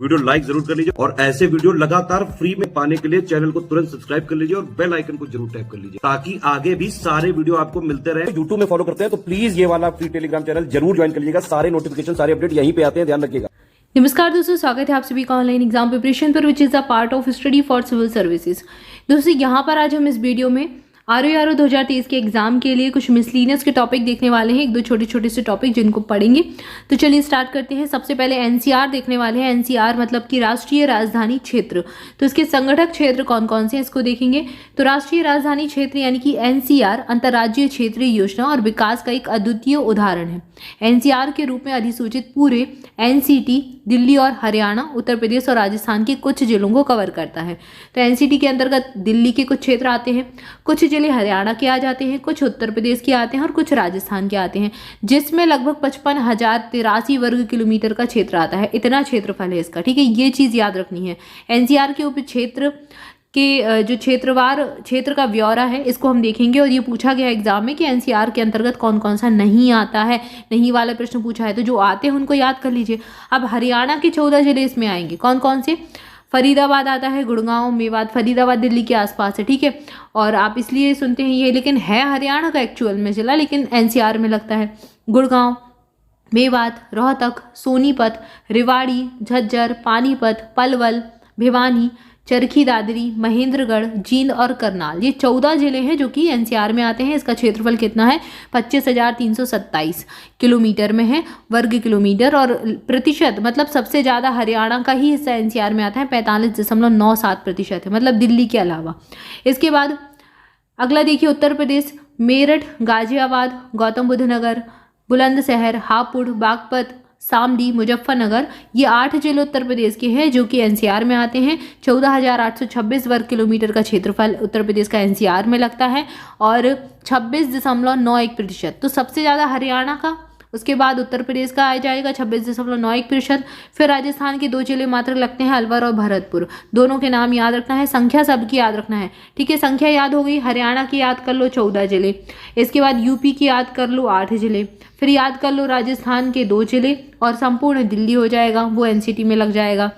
Video like जरूर कर लीजिए और ऐसे वीडियो लगातार फ्री में पाने के लिए चैनल को तुरंत सब्सक्राइब कर लीजिए और बेल आइकन को जरूर टैप कर लीजिए ताकि आगे भी सारे वीडियो आपको मिलते रहे। यूट्यूब में फॉलो करते हैं तो प्लीज ये वाला फ्री टेलीग्राम चैनल जरूर ज्वाइन कर लीजिएगा। सारे नोटिफिकेशन सारे अपडेट यहीं पे आते हैं, ध्यान रखिएगा। नमस्कार दोस्तों, स्वागत है आप सभी का ऑनलाइन एग्जाम प्रिपरेशन पर, which is a part of study for civil services. दोस्तों यहाँ पर आज हम इस वीडियो में आरओ 2023 के एग्जाम के लिए कुछ मिसलिनियस के टॉपिक देखने वाले हैं, एक दो छोटे छोटे से टॉपिक जिनको पढ़ेंगे। तो चलिए स्टार्ट करते हैं। सबसे पहले एनसीआर देखने वाले हैं। एनसीआर मतलब कि राष्ट्रीय राजधानी क्षेत्र। तो इसके संगठक क्षेत्र कौन कौन से हैं इसको देखेंगे। तो राष्ट्रीय राजधानी क्षेत्र यानी कि एनसीआर अंतर्राज्यीय क्षेत्रीय योजना और विकास का एक अद्वितीय उदाहरण है। एनसीआर के रूप में अधिसूचित पूरे एनसीटी दिल्ली और हरियाणा, उत्तर प्रदेश और राजस्थान के कुछ जिलों को कवर करता है। तो एनसीटी के अंतर्गत दिल्ली के कुछ क्षेत्र आते हैं, कुछ जिले हरियाणा के आ जाते हैं, कुछ उत्तर प्रदेश के आते हैं और कुछ राजस्थान के आते हैं, जिसमें लगभग 55,083 वर्ग किलोमीटर का क्षेत्र आता है। इतना क्षेत्रफल है इसका, ठीक है, ये चीज़ याद रखनी है। एनसीआर के उप क्षेत्र के जो क्षेत्र का ब्यौरा है इसको हम देखेंगे। और ये पूछा गया एग्जाम में कि एनसीआर के अंतर्गत कौन कौन सा नहीं आता है, नहीं वाला प्रश्न पूछा है, तो जो आते हैं उनको याद कर लीजिए। अब हरियाणा के 14 जिले इसमें आएंगे, कौन कौन से। फरीदाबाद आता है, गुड़गांव, मेवात। फरीदाबाद दिल्ली के आसपास है, ठीक है, और आप इसलिए सुनते हैं ये, लेकिन है हरियाणा का एक्चुअल में जिला, लेकिन एनसीआर में लगता है। गुड़गांव, मेवात, रोहतक, सोनीपत, रेवाड़ी, झज्जर, पानीपत, पलवल, भिवानी, चरखी दादरी, महेंद्रगढ़, जींद और करनाल, ये 14 जिले हैं जो कि एनसीआर में आते हैं। इसका क्षेत्रफल कितना है, 25,327 किलोमीटर में है, वर्ग किलोमीटर। और प्रतिशत मतलब सबसे ज़्यादा हरियाणा का ही हिस्सा एनसीआर में आता है, 45.97% है, मतलब दिल्ली के अलावा। इसके बाद अगला देखिए उत्तर प्रदेश। मेरठ, गाजियाबाद, गौतम बुद्ध नगर, बुलंदशहर, हापुड़, बागपत, शामली, मुजफ्फरनगर, ये 8 जिले उत्तर प्रदेश के हैं जो कि एनसीआर में आते हैं। 14,826 वर्ग किलोमीटर का क्षेत्रफल उत्तर प्रदेश का एनसीआर में लगता है और 26.91%। तो सबसे ज़्यादा हरियाणा का, उसके बाद उत्तर प्रदेश का आ जाएगा 26.91%। फिर राजस्थान के 2 जिले मात्र लगते हैं, अलवर और भरतपुर। दोनों के नाम याद रखना है, संख्या सबकी याद रखना है, ठीक है। संख्या याद हो गई, हरियाणा की याद कर लो 14 जिले, इसके बाद यूपी की याद कर लो 8 जिले, फिर याद कर लो राजस्थान के 2 जिले और संपूर्ण दिल्ली हो जाएगा, वो एनसीटी में लग जाएगा,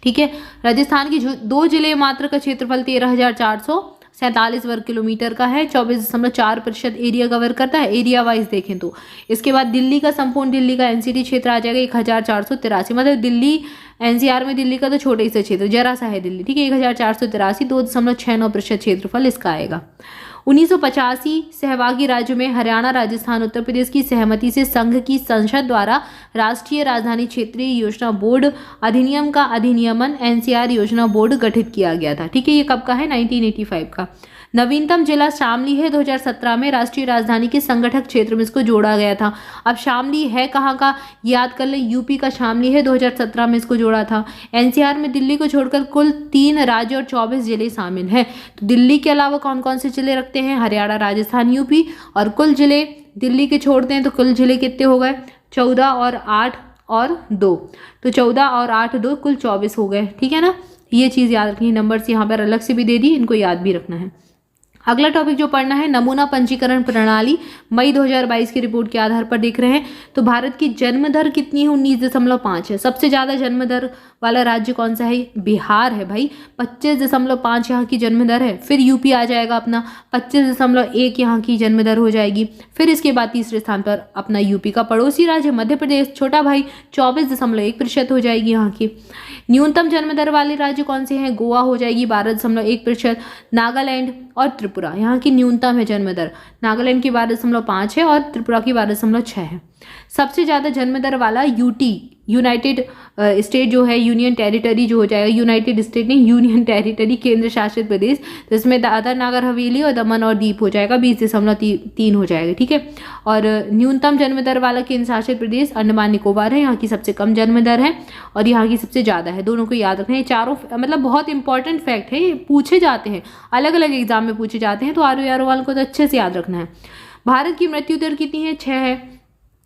ठीक है। राजस्थान के 2 जिले मात्र का क्षेत्रफल 13,447 वर्ग किलोमीटर का है, 24.4% एरिया कवर करता है, एरिया वाइज देखें तो। इसके बाद दिल्ली का, संपूर्ण दिल्ली का एनसीटी क्षेत्र आ जाएगा 1,483, मतलब दिल्ली एनसीआर में दिल्ली का तो छोटा ही सा क्षेत्र, जरा सा है दिल्ली, ठीक है। 1,483, 2.69% क्षेत्रफल इसका आएगा। 1985 सहभागी राज्यों में हरियाणा, राजस्थान, उत्तर प्रदेश की सहमति से संघ की संसद द्वारा राष्ट्रीय राजधानी क्षेत्रीय योजना बोर्ड अधिनियम का अधिनियमन एनसीआर योजना बोर्ड गठित किया गया था, ठीक है। ये कब का है, 1985 का। नवीनतम जिला शामली है, 2017 में राष्ट्रीय राजधानी के संगठक क्षेत्र में इसको जोड़ा गया था। अब शामली है कहाँ का, याद कर लें, यूपी का शामली है, 2017 में इसको जोड़ा था। एनसीआर में दिल्ली को छोड़कर कुल 3 राज्य और 24 जिले शामिल हैं। तो दिल्ली के अलावा कौन कौन से जिले रखते हैं, हरियाणा, राजस्थान, यूपी, और कुल जिले दिल्ली के छोड़ते हैं तो कुल जिले कितने हो गए, 14 और 8 और 2, तो 14 और 8 2 कुल 24 हो गए, ठीक है ना। ये चीज़ याद रखनी है, नंबर्स यहाँ पर अलग से भी दे दी, इनको याद भी रखना है। अगला टॉपिक जो पढ़ना है, नमूना पंजीकरण प्रणाली मई 2022 की रिपोर्ट के आधार पर देख रहे हैं। तो भारत की जन्म दर कितनी है, 19.5 है। सबसे ज़्यादा जन्म दर वाला राज्य कौन सा है, बिहार है भाई, 25.5 यहाँ की जन्म दर है। फिर यूपी आ जाएगा अपना, 25.1 यहाँ की जन्म दर हो जाएगी। फिर इसके बाद तीसरे स्थान पर अपना यूपी का पड़ोसी राज्य मध्य प्रदेश, छोटा भाई, 24.1% हो जाएगी यहाँ की। न्यूनतम जन्म दर वाले राज्य कौन से हैं, गोवा हो जाएगी 12.1%, नागालैंड और त्रिपुरा यहाँ की न्यूनतम है जन्म दर, नागालैंड की 12.5 है और त्रिपुरा की 12.6 है। सबसे ज़्यादा जन्म दर वाला यूटी, यूनाइटेड स्टेट जो है, यूनियन टेरिटरी जो हो जाएगा, यूनाइटेड स्टेट नहीं, यूनियन टेरिटरी, केंद्र शासित प्रदेश, तो इसमें दादर नागर हवेली और दमन और दीप हो जाएगा, 20.3 हो जाएगा, ठीक है। और न्यूनतम जन्म दर वाला केंद्र शासित प्रदेश अंडमान निकोबार है, यहाँ की सबसे कम जन्म दर है और यहाँ की सबसे ज़्यादा है। दोनों को याद रखना है, चारों मतलब बहुत इंपॉर्टेंट फैक्ट है, ये पूछे जाते हैं, अलग अलग एग्जाम में पूछे जाते हैं, तो आरओ वालों को तो अच्छे से याद रखना है। भारत की मृत्यु दर कितनी है, 6 है।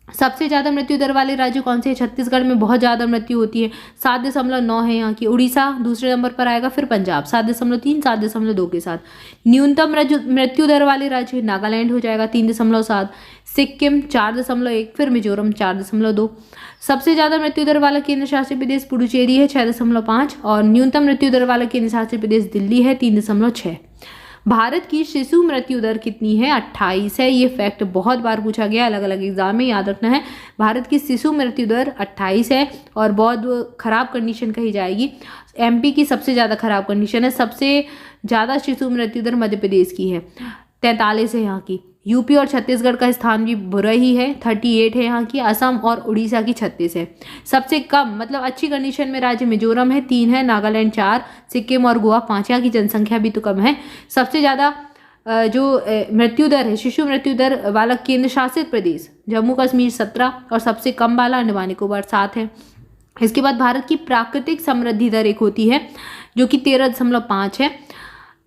सबसे ज़्यादा मृत्यु दर वाले राज्य कौन से हैं? छत्तीसगढ़ में बहुत ज़्यादा मृत्यु होती है, 7.9 है यहाँ की। उड़ीसा दूसरे नंबर पर आएगा, फिर पंजाब 7.3, 7.2 के साथ। न्यूनतम मृत्यु दर वाले राज्य नागालैंड हो जाएगा 3.7, सिक्किम 4.1, फिर मिजोरम 4.2। सबसे ज़्यादा मृत्यु दर वाला केंद्र शासित प्रदेश पुडुचेरी है 6.5, और न्यूनतम मृत्यु दर वाला केंद्र शासित प्रदेश दिल्ली है 3.6। भारत की शिशु मृत्यु दर कितनी है? 28 है। ये फैक्ट बहुत बार पूछा गया, अलग अलग एग्जाम में, याद रखना है। भारत की शिशु मृत्यु दर 28 है और बहुत खराब कंडीशन कही जाएगी। एमपी की सबसे ज़्यादा खराब कंडीशन है। सबसे ज़्यादा शिशु मृत्यु दर मध्य प्रदेश की है, 43 है यहाँ की। यूपी और छत्तीसगढ़ का स्थान भी बुरा ही है, 38 है यहाँ की। असम और उड़ीसा की 36 है। सबसे कम मतलब अच्छी कंडीशन में राज्य मिजोरम है, 3 है। नागालैंड 4, सिक्किम और गोवा 5। यहाँ की जनसंख्या भी तो कम है। सबसे ज़्यादा जो मृत्यु दर है, शिशु मृत्यु दर वाला केंद्र शासित प्रदेश जम्मू कश्मीर 17, और सबसे कम वाला अंडमान निकोबार 7 है। इसके बाद भारत की प्राकृतिक समृद्धि दर एक होती है जो कि 13.5 है।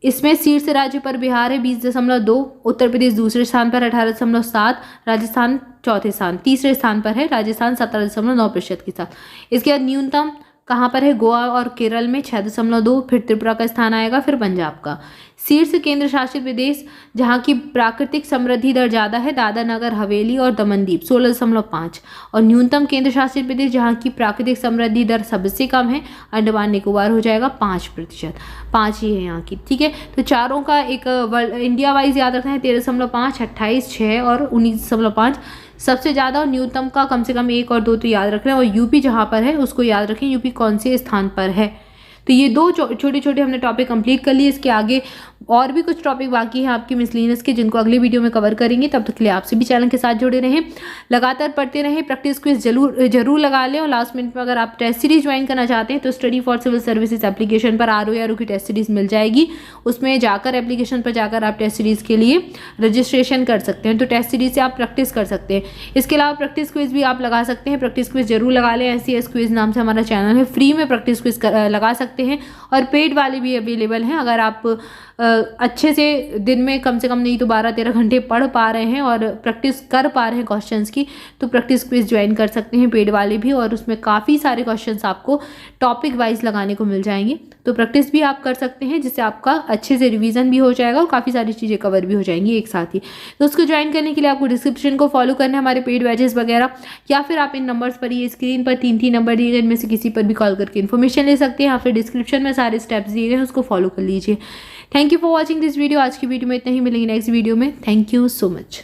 इसमें शीर्ष राज्य पर बिहार है 20.2, उत्तर प्रदेश दूसरे स्थान पर 18.7, राजस्थान चौथे स्थान, तीसरे स्थान पर है राजस्थान 17.9% के साथ। इसके बाद न्यूनतम कहाँ पर है? गोवा और केरल में 6.2, फिर त्रिपुरा का स्थान आएगा, फिर पंजाब का। शीर्ष केंद्र शासित प्रदेश जहाँ की प्राकृतिक समृद्धि दर ज़्यादा है, दादरा नगर हवेली और दमनदीप 16.5, और न्यूनतम केंद्र शासित प्रदेश जहाँ की प्राकृतिक समृद्धि दर सबसे कम है, अंडमान निकोबार हो जाएगा 5%। 5 ही है यहाँ की, ठीक है। तो चारों का एक इंडिया वाइज याद रखना है, 13.5, 28, 6 और 19.5। सबसे ज़्यादा और न्यूनतम का कम से कम 1 और 2 तो याद रख रहे हैं, और यूपी जहाँ पर है उसको याद रखें, यूपी कौन से स्थान पर है। तो ये 2 छोटे छोटे हमने टॉपिक कंप्लीट कर लिए। इसके आगे और भी कुछ टॉपिक बाकी हैं आपकी मिसलिनियस के, जिनको अगले वीडियो में कवर करेंगे। तब तक के लिए आपसे भी चैनल के साथ जुड़े रहें, लगातार पढ़ते रहें, प्रैक्टिस क्विज जरूर लगा लें। और लास्ट मिनट में अगर आप टेस्ट सीरीज ज्वाइन करना चाहते हैं तो study for civil services application पर ROARO की टेस्ट सीरीज मिल जाएगी। उसमें जाकर एप्लीकेशन पर जाकर आप टेस्ट सीरीज के लिए रजिस्ट्रेशन कर सकते हैं, तो टेस्ट सीरीज से आप प्रैक्टिस कर सकते हैं। इसके अलावा प्रैक्टिस क्विज भी आप लगा सकते हैं, प्रैक्टिस क्विज जरूर लगा लें। SCS क्विज नाम से हमारा चैनल है, फ्री में प्रैक्टिस क्विज लगा सकते हैं, और पेड वाले भी अवेलेबल हैं। अगर आप अच्छे से दिन में कम से कम नहीं तो 12-13 घंटे पढ़ पा रहे हैं और प्रैक्टिस कर पा रहे हैं क्वेश्चंस की, तो प्रैक्टिस क्विज ज्वाइन कर सकते हैं, पेड वाले भी। और उसमें काफ़ी सारे क्वेश्चंस आपको टॉपिक वाइज लगाने को मिल जाएंगे, तो प्रैक्टिस भी आप कर सकते हैं, जिससे आपका अच्छे से रिवीजन भी हो जाएगा और काफ़ी सारी चीज़ें कवर भी हो जाएंगी एक साथ ही। तो उसको ज्वाइन करने के लिए आपको डिस्क्रिप्शन को फॉलो करना है, हमारे पेड बैचेस वगैरह, या फिर आप इन नंबर्स पर, ये स्क्रीन पर 3 नंबर दिए गए, इनमें से किसी पर भी कॉल करके इन्फॉर्मेशन ले सकते हैं, या फिर डिस्क्रिप्शन में सारे स्टेप्स दिए गए हैं, उसको फॉलो कर लीजिए। Thank you for watching this video. आज की वीडियो में इतना ही, मिलेंगे नेक्स्ट वीडियो में। Thank you so much.